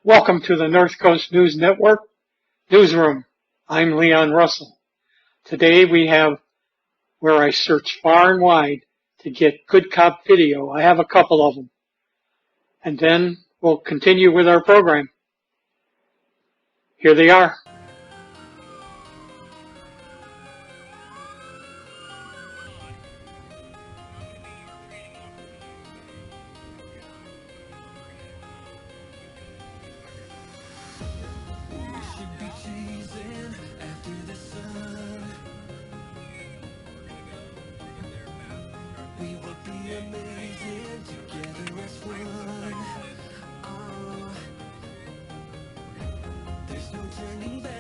Welcome to the North Coast News Network Newsroom. I'm Leon Russell. Today we have where I search far and wide to get good cop video. I have a couple of them. And then we'll continue with our program. Here they are. We will be amazing together as one. There's no turning back.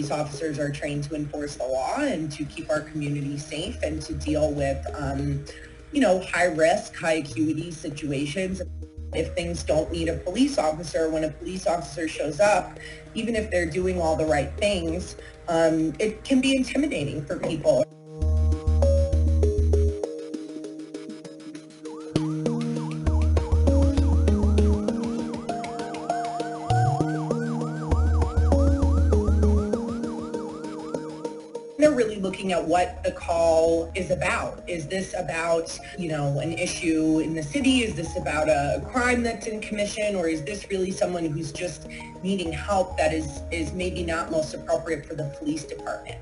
police officers are trained to enforce the law and to keep our community safe and to deal with, high risk, high acuity situations. If things don't need a police officer, when a police officer shows up, even if they're doing all the right things, it can be intimidating for people. They're really looking at what the call is about. Is this about, an issue in the city? Is this about a crime that's in commission? Or is this really someone who's just needing help that is maybe not most appropriate for the police department?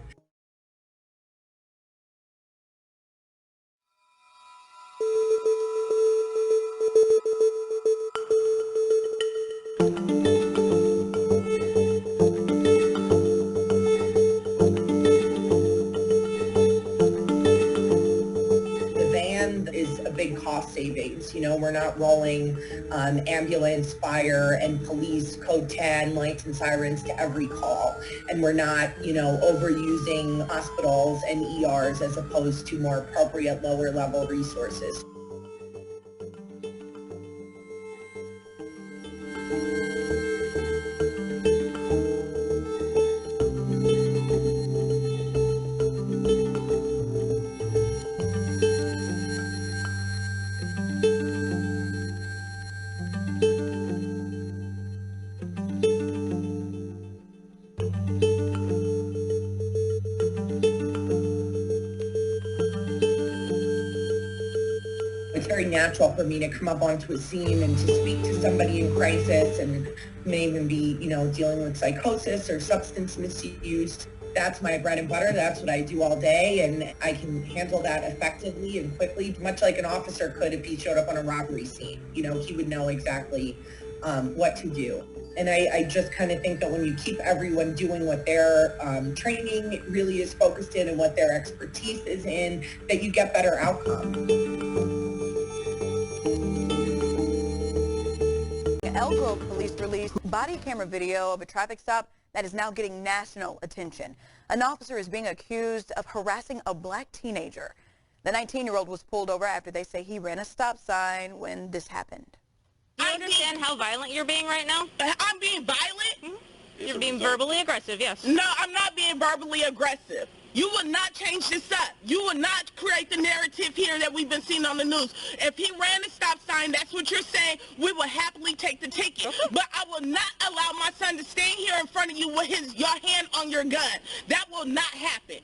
Is a big cost savings. We're not rolling ambulance, fire, and police code 10 lights and sirens to every call. And we're not, overusing hospitals and ERs as opposed to more appropriate lower level resources. It's very natural for me to come up onto a scene and to speak to somebody in crisis and may even be, dealing with psychosis or substance misuse. That's my bread and butter. That's what I do all day, and I can handle that effectively and quickly, much like an officer could if he showed up on a robbery scene. He would know exactly what to do. And I just kind of think that when you keep everyone doing what their training really is focused in and what their expertise is in, that you get better outcomes. Elk Grove police released body camera video of a traffic stop that is now getting national attention. An officer is being accused of harassing a black teenager. The 19-year-old was pulled over after they say he ran a stop sign when this happened. Do you understand how violent you're being right now? I'm being violent? Mm-hmm. You're being verbally aggressive, yes. No, I'm not being verbally aggressive. You will not change this up. You will not create the narrative here that we've been seeing on the news. If he ran a stop sign, that's what you're saying, we will happily take the ticket. Okay. But I will not allow my son to stand here in front of you with your hand on your gun. That will not happen.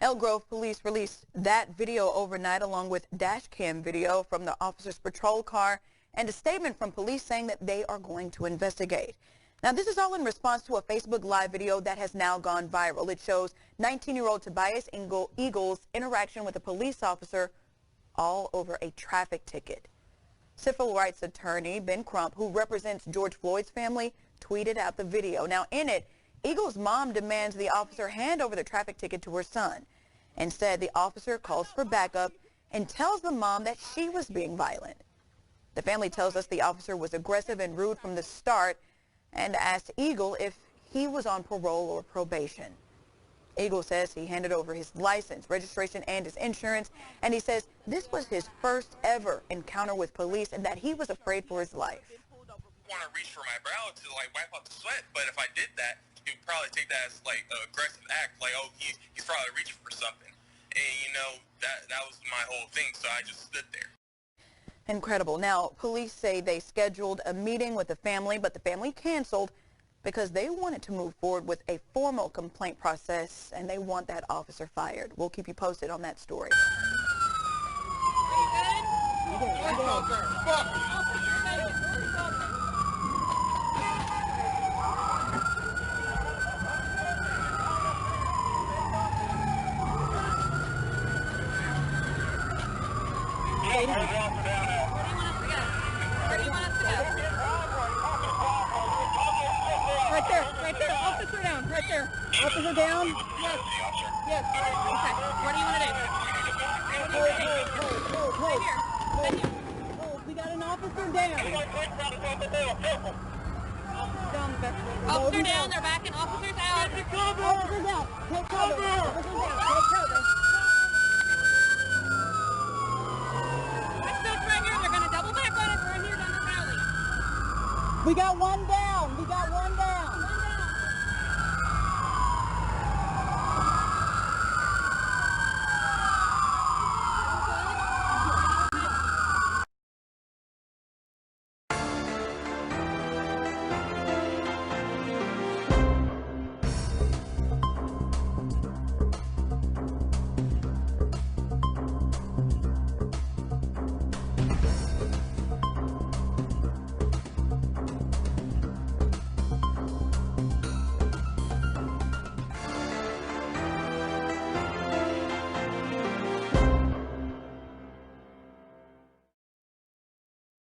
Elk Grove police released that video overnight along with dash cam video from the officer's patrol car and a statement from police saying that they are going to investigate. Now, this is all in response to a Facebook Live video that has now gone viral. It shows 19-year-old Tobias Eagles' interaction with a police officer all over a traffic ticket. Civil rights attorney Ben Crump, who represents George Floyd's family, tweeted out the video. Now, in it, Eagles' mom demands the officer hand over the traffic ticket to her son. Instead, the officer calls for backup and tells the mom that she was being violent. The family tells us the officer was aggressive and rude from the start and asked Eagle if he was on parole or probation. Eagle says he handed over his license, registration, and his insurance, and he says this was his first ever encounter with police and that he was afraid for his life. I want to reach for my brow to wipe out the sweat, but if I did that, he would probably take that as an aggressive act, oh, he's probably reaching for something. And that was my whole thing, so I just stood there. Incredible. Now, police say they scheduled a meeting with the family, but the family canceled because they wanted to move forward with a formal complaint process, and they want that officer fired. We'll keep you posted on that story. Right there, officer down, right there. Officer down? Yes. Yes. Okay, what do you want to do? Hold. Right here. We got an officer down. Officer down, they're backing officers out. Officers out. Take cover. Officers out. Take cover. Watch those right here. They're going to double back on us right here down this alley. We got one down. We got one down.